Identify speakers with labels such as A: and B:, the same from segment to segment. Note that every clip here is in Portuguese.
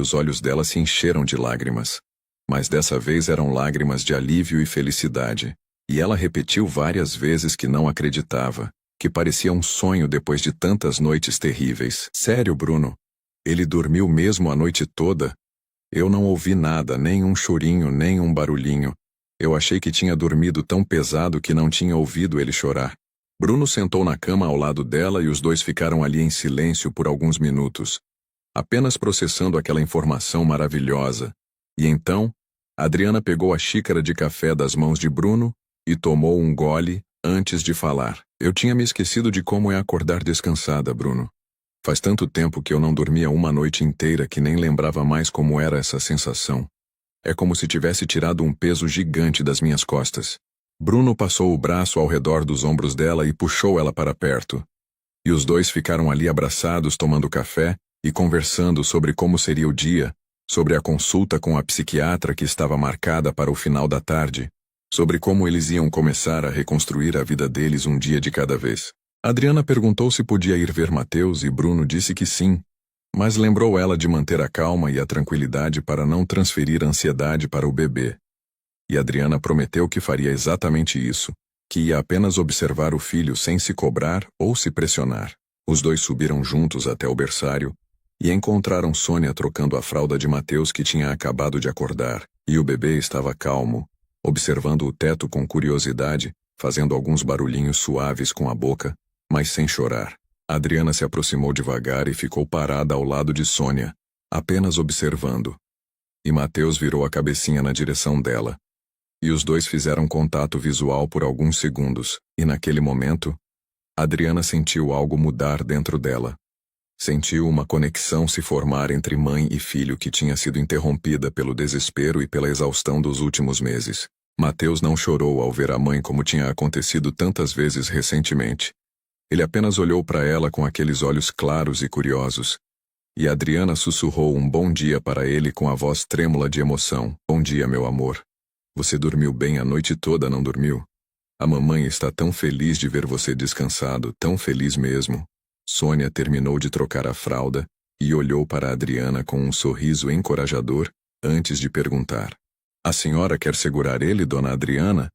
A: os olhos dela se encheram de lágrimas. Mas dessa vez eram lágrimas de alívio e felicidade. E ela repetiu várias vezes que não acreditava, que parecia um sonho depois de tantas noites terríveis. Sério, Bruno? Ele dormiu mesmo a noite toda? Eu não ouvi nada, nem um chorinho, nem um barulhinho. Eu achei que tinha dormido tão pesado que não tinha ouvido ele chorar. Bruno sentou na cama ao lado dela e os dois ficaram ali em silêncio por alguns minutos, apenas processando aquela informação maravilhosa. E então, Adriana pegou a xícara de café das mãos de Bruno e tomou um gole antes de falar. Eu tinha me esquecido de como é acordar descansada, Bruno. Faz tanto tempo que eu não dormia uma noite inteira que nem lembrava mais como era essa sensação. É como se tivesse tirado um peso gigante das minhas costas. Bruno passou o braço ao redor dos ombros dela e puxou ela para perto. E os dois ficaram ali abraçados tomando café e conversando sobre como seria o dia, sobre a consulta com a psiquiatra que estava marcada para o final da tarde, sobre como eles iam começar a reconstruir a vida deles um dia de cada vez. Adriana perguntou se podia ir ver Mateus e Bruno disse que sim, mas lembrou ela de manter a calma e a tranquilidade para não transferir a ansiedade para o bebê. E Adriana prometeu que faria exatamente isso, que ia apenas observar o filho sem se cobrar ou se pressionar. Os dois subiram juntos até o berçário e encontraram Sônia trocando a fralda de Mateus que tinha acabado de acordar, e o bebê estava calmo, observando o teto com curiosidade, fazendo alguns barulhinhos suaves com a boca, mas sem chorar. Adriana se aproximou devagar e ficou parada ao lado de Sônia, apenas observando. E Mateus virou a cabecinha na direção dela. E os dois fizeram contato visual por alguns segundos, e naquele momento, Adriana sentiu algo mudar dentro dela. Sentiu uma conexão se formar entre mãe e filho que tinha sido interrompida pelo desespero e pela exaustão dos últimos meses. Mateus não chorou ao ver a mãe como tinha acontecido tantas vezes recentemente. Ele apenas olhou para ela com aqueles olhos claros e curiosos. E Adriana sussurrou um bom dia para ele com a voz trêmula de emoção. Bom dia, meu amor. Você dormiu bem a noite toda, não dormiu? A mamãe está tão feliz de ver você descansado, tão feliz mesmo. Sônia terminou de trocar a fralda e olhou para Adriana com um sorriso encorajador antes de perguntar. A senhora quer segurar ele, dona Adriana?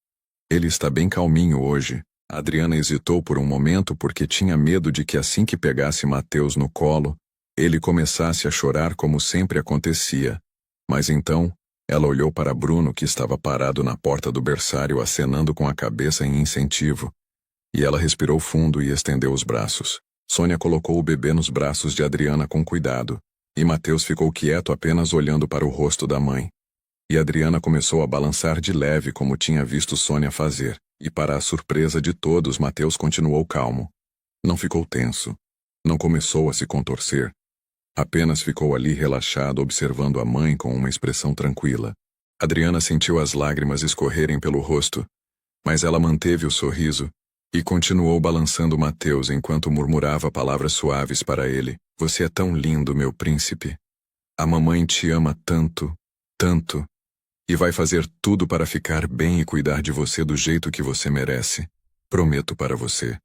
A: Ele está bem calminho hoje. Adriana hesitou por um momento porque tinha medo de que assim que pegasse Mateus no colo, ele começasse a chorar como sempre acontecia. Mas então, ela olhou para Bruno que estava parado na porta do berçário acenando com a cabeça em incentivo. E ela respirou fundo e estendeu os braços. Sônia colocou o bebê nos braços de Adriana com cuidado, e Mateus ficou quieto apenas olhando para o rosto da mãe. E Adriana começou a balançar de leve como tinha visto Sônia fazer, e para a surpresa de todos Mateus continuou calmo. Não ficou tenso. Não começou a se contorcer. Apenas ficou ali relaxado observando a mãe com uma expressão tranquila. Adriana sentiu as lágrimas escorrerem pelo rosto, mas ela manteve o sorriso e continuou balançando Mateus enquanto murmurava palavras suaves para ele. Você é tão lindo, meu príncipe. A mamãe te ama tanto, tanto, e vai fazer tudo para ficar bem e cuidar de você do jeito que você merece. Prometo para você.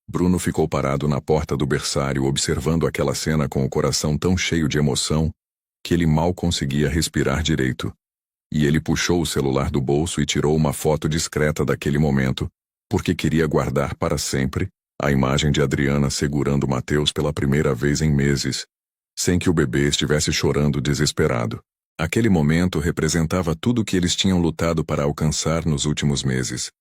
A: Bruno ficou parado na porta do berçário observando aquela cena com o coração tão cheio de emoção que ele mal conseguia respirar direito. E ele puxou o celular do bolso e tirou uma foto discreta daquele momento, porque queria guardar para sempre a imagem de Adriana segurando Mateus pela primeira vez em meses, sem que o bebê estivesse chorando desesperado. Aquele momento representava tudo o que eles tinham lutado para alcançar nos últimos meses.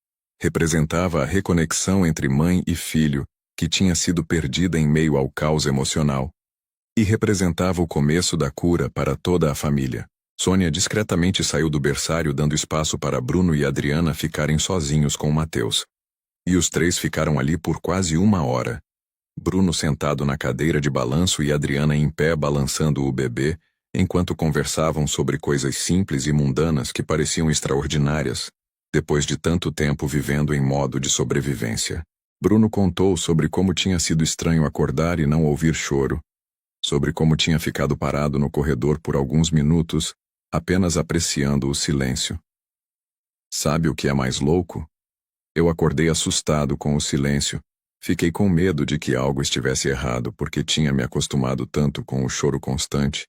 A: Representava a reconexão entre mãe e filho, que tinha sido perdida em meio ao caos emocional. E representava o começo da cura para toda a família. Sônia discretamente saiu do berçário dando espaço para Bruno e Adriana ficarem sozinhos com Mateus. E os três ficaram ali por quase 1 hora. Bruno sentado na cadeira de balanço e Adriana em pé balançando o bebê, enquanto conversavam sobre coisas simples e mundanas que pareciam extraordinárias, depois de tanto tempo vivendo em modo de sobrevivência. Bruno contou sobre como tinha sido estranho acordar e não ouvir choro, sobre como tinha ficado parado no corredor por alguns minutos, apenas apreciando o silêncio. Sabe o que é mais louco? Eu acordei assustado com o silêncio. Fiquei com medo de que algo estivesse errado porque tinha me acostumado tanto com o choro constante.